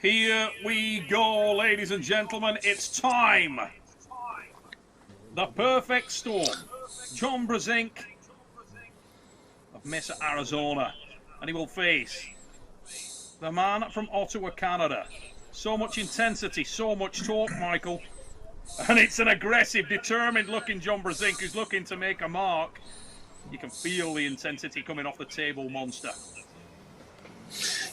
Here we go, ladies and gentlemen. It's time. The perfect storm. John Brzenk of Mesa, Arizona. And he will face the man from Ottawa, Canada. So much intensity, so much torque, Michael. And it's an aggressive, determined-looking John Brzenk who's looking to make a mark. You can feel the intensity coming off the table, monster.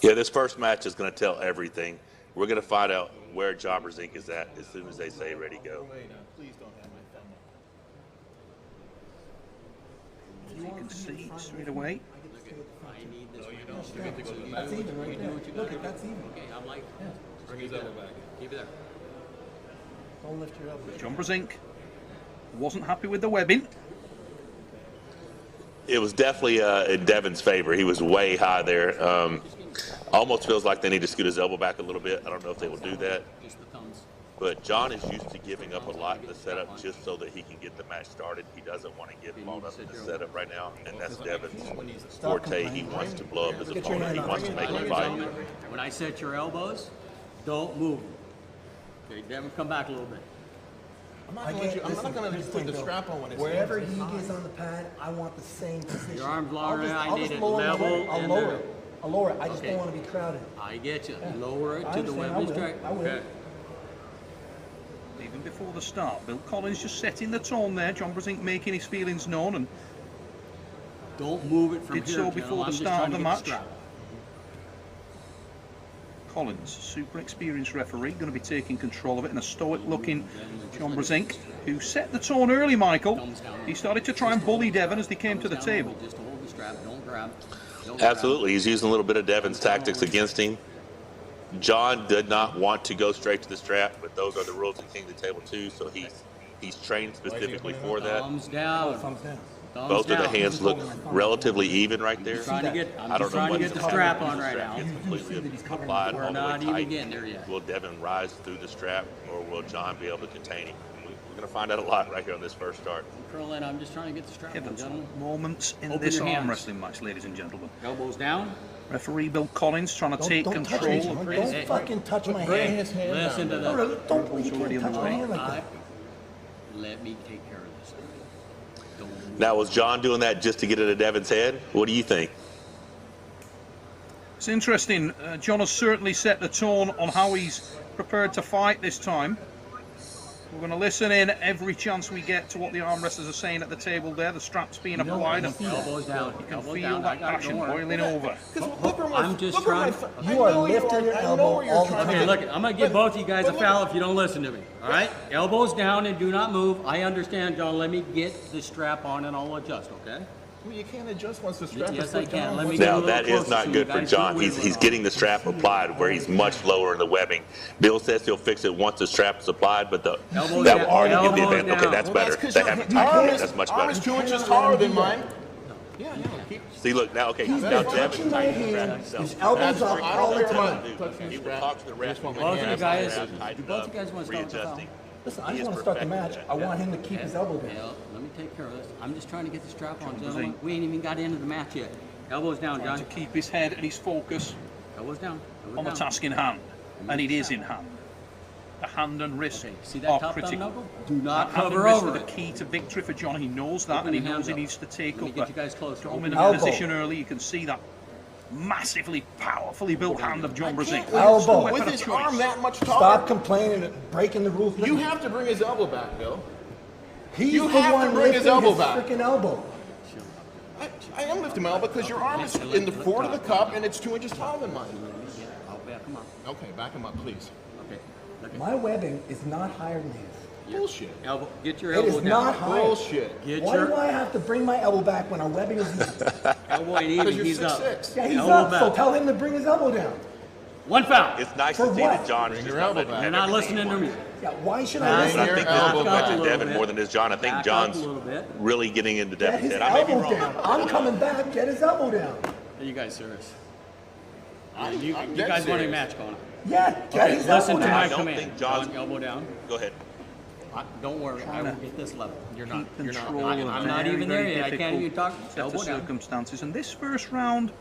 Yeah, this first match is going to tell everything. We're going to find out where John Brzenk is at as soon as they say ready, go. Please don't have my thumb up. As you can see straight away. That's even right there. Look, that's even. Okay, I'm like, Bring his elbow back. keep it there. Don't lift your elbow. John Brzenk wasn't happy with the webbing. It was definitely in Devon's favor. He was way high there. Almost feels like they need to scoot his elbow back a little bit. I don't know if they will do that. Just the thumbs. But John is used to giving up a lot in the setup just so that he can get the match started. He doesn't want to get blown up in the setup right now, and that's Devon's forte. He wants to blow up his opponent. He wants to make him fight. When I set your elbows, don't move. Okay, Devon, come back a little bit. I'm not going to just put the strap on when it's wherever he gets on the pad, I want the same position. Your arms lower, I'll I need just it lower level. I'll and lower then- it. I'll lower it. I just Okay. don't want to be crowded. I get you. Yeah. Lower it I to the understand. webbing I straight. will. I will. Okay. Even before the start, Bill Collins just setting the tone there. John Brzenk making his feelings known, and Don't move it from Did here. so General. before the I'm just start trying of to the get match. strap. Collins, super experienced referee, going to be taking control of it, and a stoic-looking John Brzenk, who set the tone early, Michael. He started to try and bully Devon as they came to the Thumbs table. down, just hold the strap. Don't grab. Don't grab. Absolutely. He's using a little bit of Devon's tactics against him. John did not want to go straight to the strap, but those are the rules of King of the Table too, so he's trained specifically for that. Thumbs down. Thumbs down. Thumbs Both of down. the hands look relatively even right there. I'm trying to get the what strap happens on when right the strap now. gets completely applied We're all the way not even tight. getting there yet. Will Devon rise through the strap, or will John be able to contain him? We're going to find out a lot right here on this first start. Curl in. I'm just trying to get the strap on, Evans, gentlemen. moments in Open this your arm hands. wrestling match, ladies and gentlemen. Elbows down. Referee Bill Collins trying to take Don't touch control. me. Of Don't fucking touch my Bring hand. his hand Listen down. to No, that. don't. You already can't touch my hand like that. Let me take care of this. Don't move. Now, was John doing that just to get into Devon's head? What do you think? It's interesting. John has certainly set the tone on how he's prepared to fight this time. We're going to listen in every chance we get to what the arm wrestlers are saying at the table there. The strap's being applied, and you Elbows down. can Elbows feel down. I that got it. passion Don't worry. boiling over. I'm just trying. You are lifting your elbow all the Okay, time. look, I'm gonna give both of you guys a foul if you don't listen to me. All right, elbows down and do not move. I understand, John. Let me get the strap on and I'll adjust. Okay? Well, you can't adjust once the strap is Yes, I put can. down. Let me get a Now, little that is closer not so good you for guys John. can He's wiggle getting the strap applied where he's much lower in the webbing. Bill says he'll fix it once the strap is applied, but Elbows that down. will already get the Elbows advantage. Okay, down. that's Well, better. that's 'cause They your haven't arm tightened it. is- That's much arm is better. 2 inches taller than mine. Yeah. Keep, See, look, now, okay, now Devon Touching my tightened the strap hand, himself. his elbows up I all don't the care time. about touching He the will strap. talk to the ref. Just want my Both of you hand guys, up. Tighten both up, of you guys want to start with the foul? readjusting. Listen, I He just is want to start the perfected match. that. I want him to keep his elbow down. Yeah, let me take care of this. I'm just trying to get the strap on, gentlemen. We ain't even got into the match yet. Elbows down, Trying John. to keep his head and his focus Elbows down. Elbows on the down. task in hand, and it is in hand. The hand and wrist Okay, see are that top thumb critical. knuckle? Do not That hand and cover wrist over are the it. key to victory for John. He knows that, Open and he your knows hands he up. needs to take Let me up get you the guys close. dominant Elbow. position early. You can see that massively, powerfully built hand of John Brzenk. Elbow. With his arm that much taller, Stop complaining and breaking the rules. you have to bring his elbow back, Bill. He's you the have to one bring his lifting elbow his back. freaking elbow. I am lifting my elbow because your arm is in the forward of the cup and it's 2 inches taller than mine. I'll back him up. Okay, back him up, please. Okay. Look at My webbing is not higher than his. Bullshit. elbow. Get your It elbow is down. not higher. Bullshit. Get Why do your I have to bring my elbow back when our webbing is even? elbow ain't even. Because you're He's up. 6'6". Yeah, he's Elbow up, so back. tell him to bring his elbow down. One foul. It's nice For to see what? that John is Bring just your not elbow letting back. him You're have not everything listening to he me. wants. Yeah, why should Back I And listen? I Your think this is elbow back. affecting a little Devon bit. more than it is John. I think Back up John's a little bit. really getting into Get Devon's his head. I may be elbow wrong. down. I'm coming back. Get his elbow down. Are you guys serious? I'm You dead guys want a serious. match going on? Yeah, get Okay, his listen elbow to down. my I don't command. think John's- John, elbow down. Go ahead. Don't worry, I will get this level. You're not. Keep You're not. control I'm of not very, even there very yet. I can't even difficult talk. set of Elbow down. circumstances. And this first round,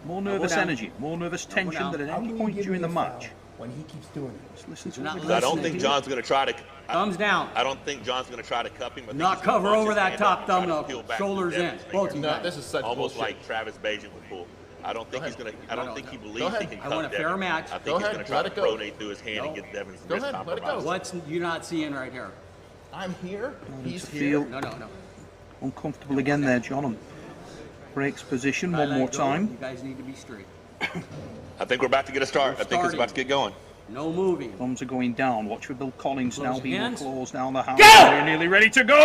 more nervous down. energy, more nervous tension down. than at How any can you point give during me the a match. foul? when he keeps doing it. Just listen to Not him. So I don't listening. think John's going to try to. Thumbs down. I don't think John's going to try to cup him. I think Not he's gonna cover punch over his that hand top up and try to thumbnail. peel back Shoulders the in. Devin's Both finger. you No, this is such Almost bullshit. like Travis Bajan would pull. I don't think he's going to. I don't think he believes ahead. he can I cut want a fair Devin. match. I think Go he's ahead. going to try Let to it go. pronate through his hand and get Devin's Go wrist ahead. Let it go. compromised. What's you not seeing right here? I'm here. He's to here. feel No. uncomfortable again there, John. And breaks position one more You time. guys need to be straight. I think we're about to get a start. I think it's about to get going. No moving. Thumbs are going down. Watch for Bill Collins now Close being hands. closed down the hand. Go! They're nearly ready to go.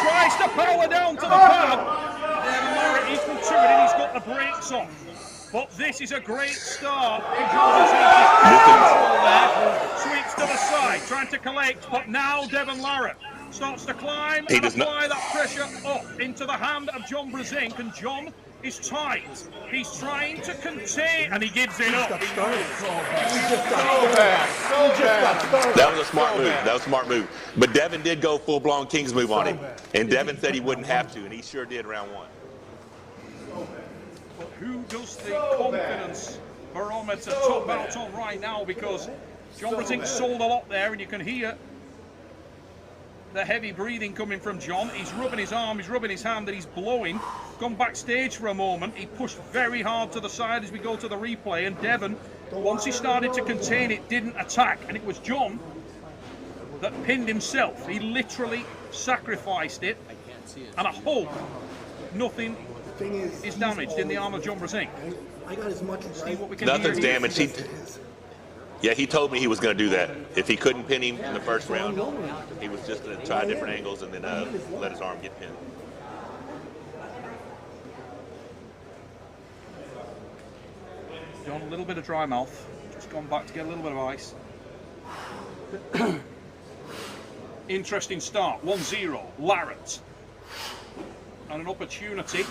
Tries to power down to the pad. Devon Larrat equal to it, and he's got the brakes on. But this is a great start. Sweeps to the side, trying to collect, but now Devon Larrat starts to climb and apply that pressure up into the hand of John Brzenk, and John is tight. He's trying to contain, and he gives it up. So bad. That was a smart move. That was a smart move. But Devon did go full-blown King's move on him. And Devon said he wouldn't have to, and he sure did round one. But who does the confidence barometer top out on right now? Because John Brzenk sold a lot there, and you can hear the heavy breathing coming from John. He's rubbing his arm, he's rubbing his hand, and he's blowing. Gone backstage for a moment. He pushed very hard to the side as we go to the replay, and Devon, once he started to contain it, didn't attack, and it was John that pinned himself. He literally sacrificed it, I can't see it. and I hope nothing Thing is, is damaged in the arm of John Brzenk. I got as much See what we can Nothing's hear. damaged. Yeah, he told me he was going to do that. If he couldn't pin him in the first round, he was just going to try different angles and then let his arm get pinned. John, a little bit of dry mouth. Just gone back to get a little bit of ice. Interesting start. 1-0. Larrat. And an opportunity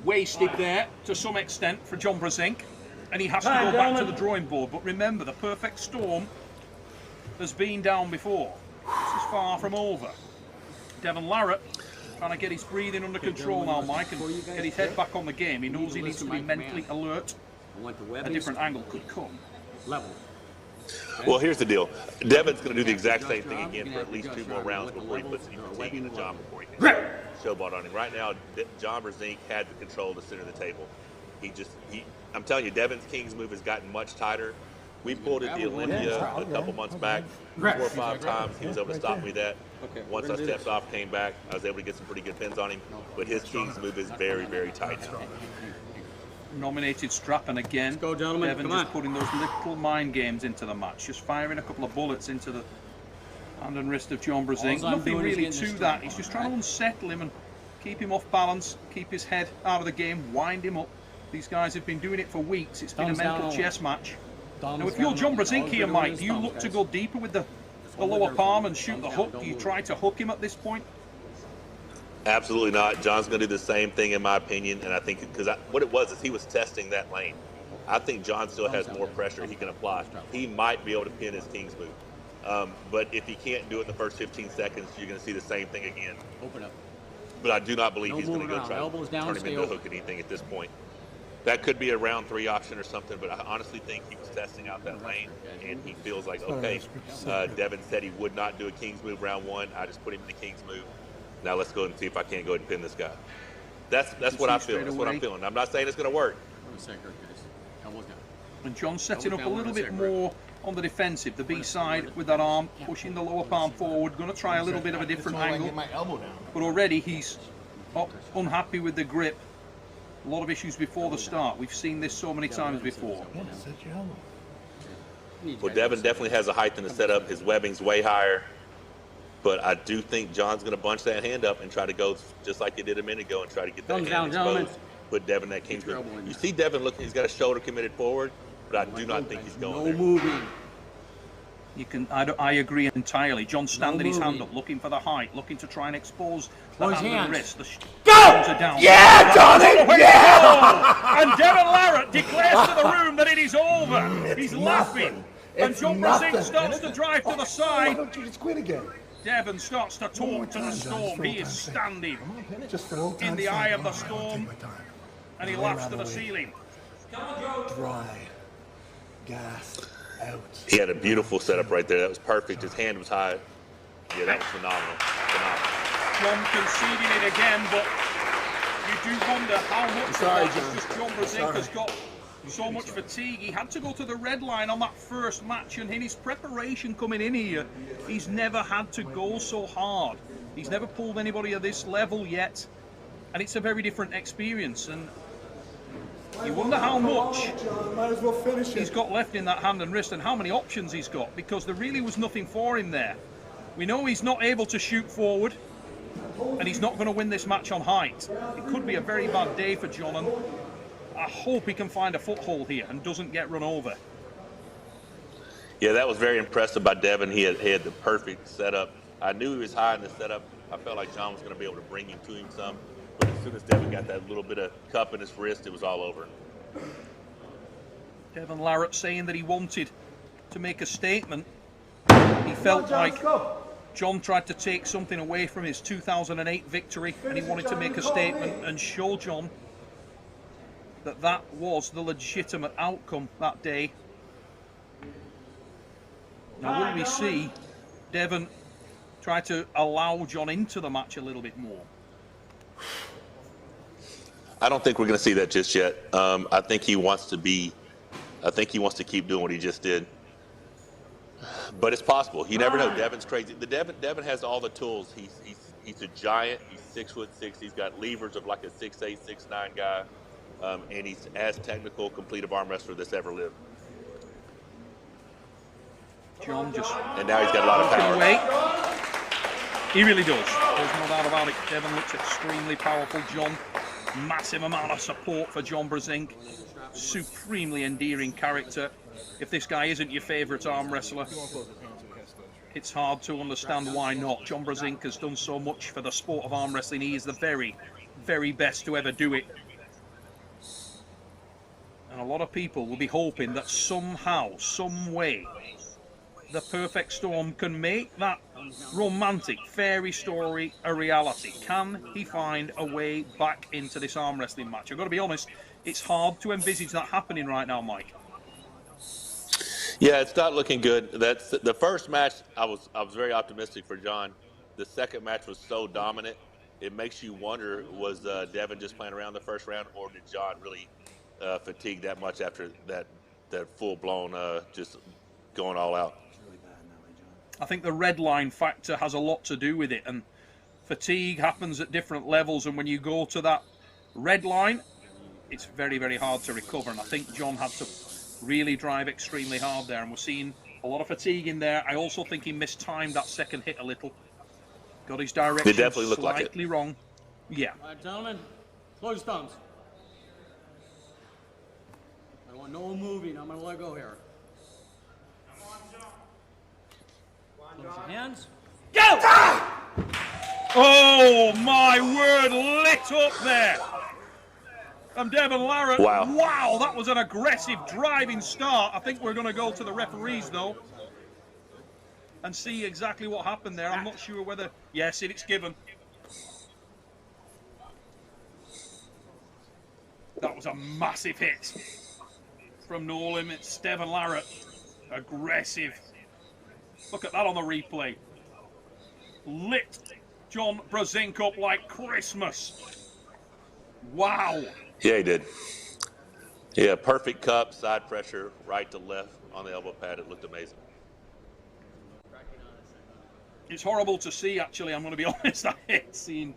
wasted there to some extent for John Brzenk. And he has to go back to the drawing board. But remember, the perfect storm has been down before. This is far from over. Devon Larrat trying to get his breathing under control now, Mike, and get his head back on the game. He knows he needs to be mentally alert. A different angle could come. Level. Well, here's the deal. Devon's going to do the exact same thing again for at least 2 more rounds before he puts any fatigue into John before he can showboat on him. Right now, John Brzenk had the control of the center of the table. I'm telling you, Devon's King's move has gotten much tighter. We pulled it at the Olympia a couple months back, 4 or 5 times. He was able to stop me that. Once I stepped off, came back, I was able to get some pretty good pins on him. But his King's move is very, very tight now. Nominated Strappen again. Let's go, gentlemen. Devon Come just on. putting those little mind games into the match. Just firing a couple of bullets into the hand and wrist of John Brzenk. All I'm Nothing doing is really getting to this that. strap He's on, just trying to right? unsettle him and keep him off balance, keep his head out of the game, wind him up. These guys have been doing it for weeks. It's been a Thumbs down mental only. chess match. Thumbs Now, if you're down John only. Brzenk All here, we're doing Mike, is do you thumbs, look to guys. go deeper with the what we're lower there palm for. and shoot Thumbs the down, hook? don't Do you move. try to hook him at this point? Absolutely not. John's going to do the same thing, in my opinion. And I think because what it was is he was testing that lane. I think John still has more pressure he can apply. He might be able to pin his King's move. But if he can't do it in the first 15 seconds, you're going to see the same thing again. Open up. But I do not believe No he's going to moving go try around. to Elbows down, turn him stay into a open. hook anything at this point. That could be a round 3 option or something, but I honestly think he was testing out that lane, and he feels like, okay, Devon said he would not do a King's move round 1. I just put him in the King's move. Now let's go and see if I can't go ahead and pin this guy. That's what I feel. That's what I'm feeling. I'm not saying it's going to work. One second, guys. Elbows down. And John's setting up a Elbows little down, bit 1 second. more on the defensive. The B side with that arm, pushing the lower palm forward. Going to try a little bit of a different I angle. get my elbow down. But already he's unhappy with the grip. A lot of issues before the start. We've seen this so many times before. Well, Devon definitely has a height in the setup. His webbing's way higher. But I do think John's going to bunch that hand up and try to go just like he did a minute ago and try to get that Thumbs hand down, gentlemen. exposed. Put Devon that King's Get your move. elbow in You there. see Devon looking, he's got a shoulder committed forward, but I do not think he's going No there. moving. I agree entirely. John standing his hand moving. up, looking for the height, looking to try and expose the Close hand and hands. wrist. The arms are down. Yeah, Tommy! Yeah! And Devon Larrat declares to the room that it is over. He's laughing. And It's John nothing. Brzenk starts to drive to the Why side. don't you just quit again? Devon starts to talk to the storm. He is standing Just for old in time's the sake. eye of Come the on, I'll storm, take my time. and he Lay laughs around to the the way. ceiling. Dry. Gas. Out. He had a beautiful setup right there. That was perfect. His hand was high. Yeah, that was phenomenal. John conceding it again, but you do wonder how much of Sorry, that is John. just John Brzenk Sorry. has got so much fatigue. He had to go to the red line on that first match, and in his preparation coming in here, he's never had to go so hard. He's never pulled anybody at this level yet, and it's a very different experience. And you wonder how much Might as well finish he's got left in that hand and wrist, and how many options he's got, because there really was nothing for him there. We know he's not able to shoot forward, and he's not going to win this match on height. It could be a very bad day for John, and I hope he can find a foothold here and doesn't get run over. Yeah, that was very impressive by Devon. He had the perfect setup. I knew he was high in the setup. I felt like John was going to be able to bring him to him some, but as soon as Devon got that little bit of cup in his wrist, it was all over. Devon Larrat saying that he wanted to make a statement. He felt like John tried to take something away from his 2008 victory, and he wanted to make a statement and show John that that was the legitimate outcome that day. Now, will we see Devon try to allow John into the match a little bit more? I don't think we're going to see that just yet. I think he wants to be. I think he wants to keep doing what he just did. But it's possible. You never know. Devon's crazy. Devon has all the tools. He's a giant. He's 6'6". He's got levers of like a 6'8", 6'9" guy, and he's as technical, complete of arm wrestler that's ever lived. John just And now he's got a lot of walking power. away. He really does. There's no doubt about it. Devon looks extremely powerful. John, massive amount of support for John Brzenk. Supremely endearing character. If this guy isn't your favourite arm wrestler, it's hard to understand why not. John Brzenk has done so much for the sport of arm wrestling. He is the very, very best to ever do it. And a lot of people will be hoping that somehow, some way, the Perfect Storm can make that romantic fairy story a reality. Can he find a way back into this arm wrestling match? I've got to be honest, it's hard to envisage that happening right now, Mike. Yeah, it's not looking good. That's the first match. I was very optimistic for John. The second match was so dominant. It makes you wonder, was Devon just playing around the first round, or did John really fatigue that much after that full blown just going all out? I think the red line factor has a lot to do with it, and fatigue happens at different levels, and when you go to that red line, it's very, very hard to recover, and I think John had to really drive extremely hard there, and we're seeing a lot of fatigue in there. I also think he mistimed that second hit a little. Got his direction It definitely looked like it. slightly wrong. Yeah. All right, gentlemen, close your thumbs. I want no moving. I'm going to let go here. Close your hands. Go! Oh my word, lit up there. And Devon Larrat, wow, that was an aggressive driving start. I think we're going to go to the referees though and see exactly what happened there. I'm not sure whether, yes, it's given. That was a massive hit from no limits. Devon Larrat, aggressive. Look at that on the replay. Lit John Brzenk up like Christmas. Wow. Yeah, he did. Yeah, perfect cup, side pressure, right to left on the elbow pad. It looked amazing. It's horrible to see, actually. I'm going to be honest. I hate seeing.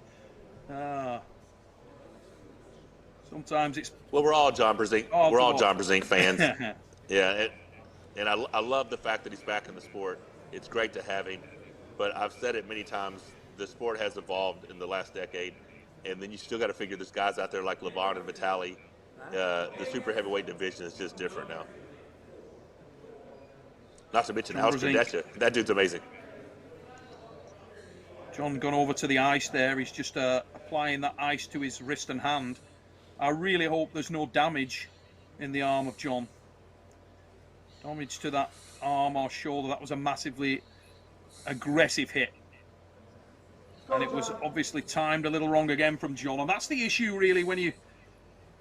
Sometimes it's. Well, we're all John Brzenk. Oh, we're all come John on. Brzenk fans. Yeah, and I love the fact that he's back in the sport. It's great to have him, but I've said it many times. The sport has evolved in the last decade, and then you still got to figure there's guys out there like Levon and Vitali. The super heavyweight division is just different now. Not to mention Alex Kardashian. That dude's amazing. John gone over to the ice there. He's just applying that ice to his wrist and hand. I really hope there's no damage in the arm of John. Damage to that arm or shoulder. That was a massively aggressive hit. And it was obviously timed a little wrong again from John. And that's the issue, really, when you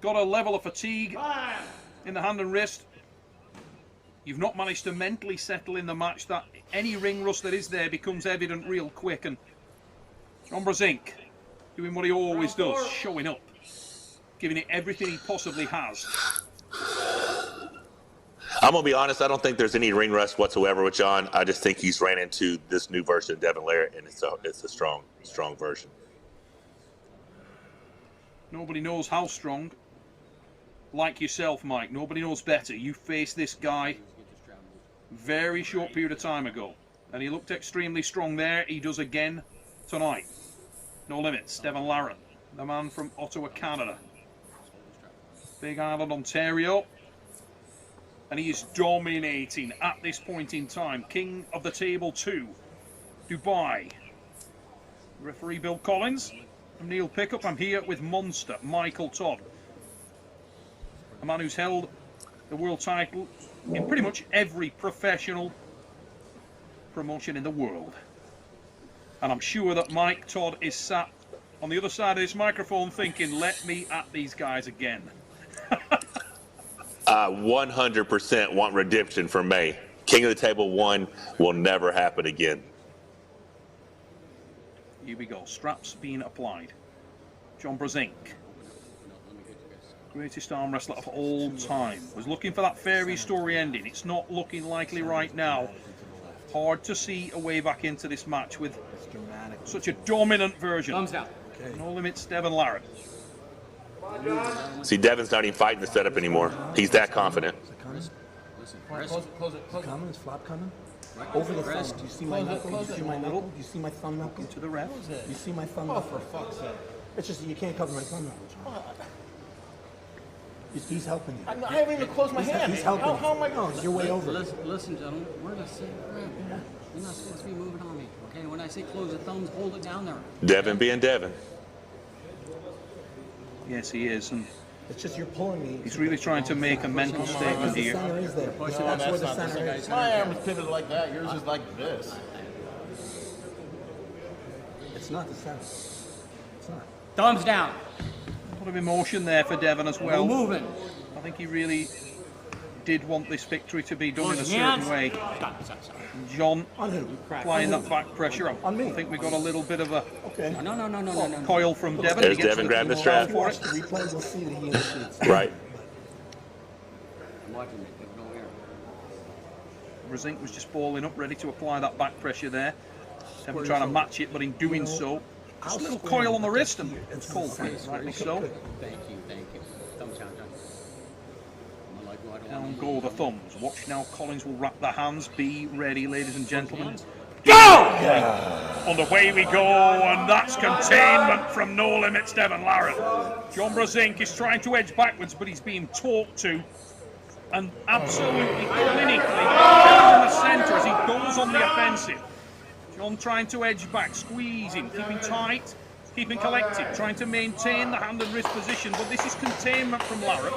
got a level of fatigue in the hand and wrist. You've not managed to mentally settle in the match. That any ring rust that is there becomes evident real quick. And John Brzenk doing what he always does, showing up, giving it everything he possibly has. I'm going to be honest, I don't think there's any ring rust whatsoever with John. I just think he's ran into this new version of Devon Larrat, and it's a strong version. Nobody knows how strong. Like yourself, Mike, nobody knows better. You faced this guy very short period of time ago, and he looked extremely strong there. He does again tonight. No limits, Devon Larrat, the man from Ottawa, Canada. Big Island, Ontario. And he is dominating at this point in time. King of the Table 2, Dubai. Referee Bill Collins. I'm Neil Pickup. I'm here with Monster Michael Todd. A man who's held the world title in pretty much every professional promotion in the world. And I'm sure that Mike Todd is sat on the other side of this microphone thinking, let me at these guys again. 100% want redemption from May. King of the Table 1 will never happen again. Here we go. Straps being applied. John Brzenk, greatest arm wrestler of all time, was looking for that fairy story ending. It's not looking likely right now. Hard to see a way back into this match with such a dominant version. Thumbs down. No limits, Devon Larrat. See, Devon's not even fighting the setup anymore. He's that confident. Listen, Close it. Coming, is flop coming? Over the thumb. Do you see my knuckle? Do you see my knuckle? Do you see my thumb knuckle? To the ref. You see my thumb knuckle? Oh, for fuck's sake. It's just you can't cover my thumb knuckle. He's helping you. I haven't even closed my hand. He's helping. How am I going? You're way over. Listen, gentlemen, we're in the same room. You're not supposed to be moving on me, okay? When I say close the thumbs, hold it down there. Devon being Devon. Yes, he is. And it's just you're pulling me. he's really trying to make a mental statement The here. center is there. No, That's where the center is. My arm is pivoted like that. Yours is like this. It's not the center. It's not. Thumbs down. A lot of emotion there for Devon as well. No moving. I think he really did want this victory to be done in a certain Hands. way. Stop. John On who? applying that back pressure. On me. I think we got a little bit of a Okay. No. coil from Devon. There's He gets Devon the grabbing the ball strap. for Watch it. the replay. You'll see that he initiates. Right. I'm watching it. Go here. Brzenk was just balling up, ready to apply that back pressure there. Devon trying to match it, but in doing so, just a little coil on the wrist, and it's called for it, rightly so. Thank you. Thumbs down, John. Down go the thumbs. Watch now, Collins will wrap the hands. Be ready, ladies and gentlemen. Go! On the way we go, and that's containment from No Limits, Devon Larrat. John Brzenk is trying to edge backwards, but he's being talked to. And absolutely clinically, down in the centre as he goes on the offensive. John trying to edge back, squeezing, keeping tight, keeping collected, trying to maintain the hand and wrist position, but this is containment from Larrat.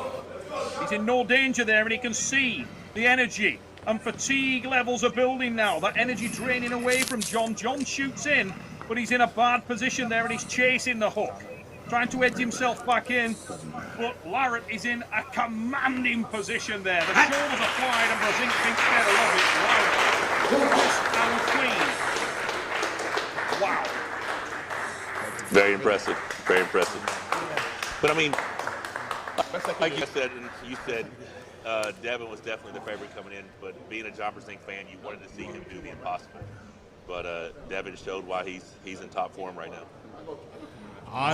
He's in no danger there, and he can see the energy and fatigue levels are building now. That energy draining away from John. John shoots in, but he's in a bad position there, and he's chasing the hook. Trying to edge himself back in, but Larrat is in a commanding position there. The shoulders applied, and Brzenk thinks better of it. Larrat, crisp and clean. Wow. Very impressive. Very impressive. But I mean, like you said, Devon was definitely the favorite coming in, but being a John Brzenk fan, you wanted to see him do the impossible. But Devon showed why he's in top form right now.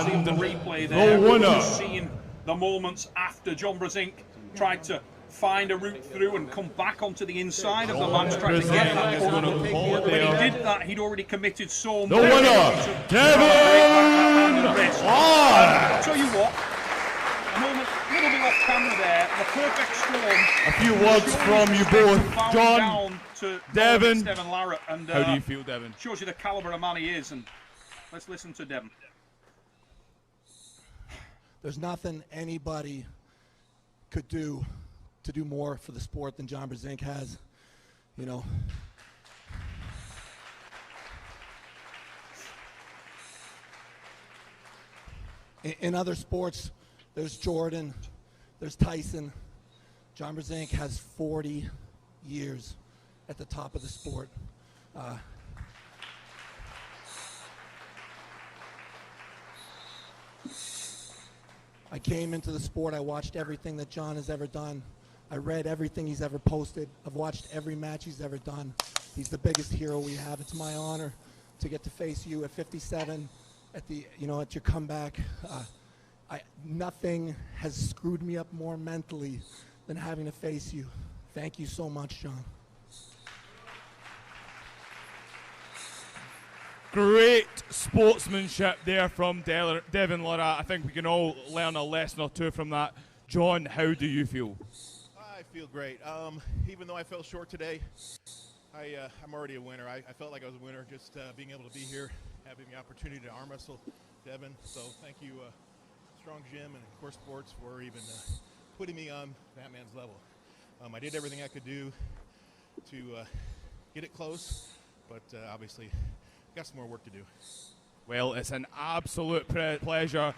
Seeing the replay there, just seeing the moments after John Brzenk tried to find a route through and come back onto the inside of the match, trying to get that corner. When he did that, he'd already committed so much. The winner, Devon! I'll tell you what, a little bit off camera there, the perfect storm. A few words from you both, John, Devon. Larrat, and How do you feel, Devon? shows you the caliber of man he is, and let's listen to Devon. There's nothing anybody could do to do more for the sport than John Brzenk has. You know, in other sports, there's Jordan, there's Tyson. John Brzenk has 40 years at the top of the sport. I came into the sport, I watched everything that John has ever done. I read everything he's ever posted. I've watched every match he's ever done. He's the biggest hero we have. It's my honor to get to face you at 57 at at your comeback. Nothing has screwed me up more mentally than having to face you. Thank you so much, John. Great sportsmanship there from Devon Larrat. I think we can all learn a lesson or two from that. John, how do you feel? I feel great. Even though I fell short today, I'm already a winner. I felt like I was a winner just being able to be here, having the opportunity to arm wrestle Devon. So thank you, Strong Gym and Core Sports, for even putting me on that man's level. I did everything I could do to get it close, but obviously got some more work to do. Well, it's an absolute pleasure.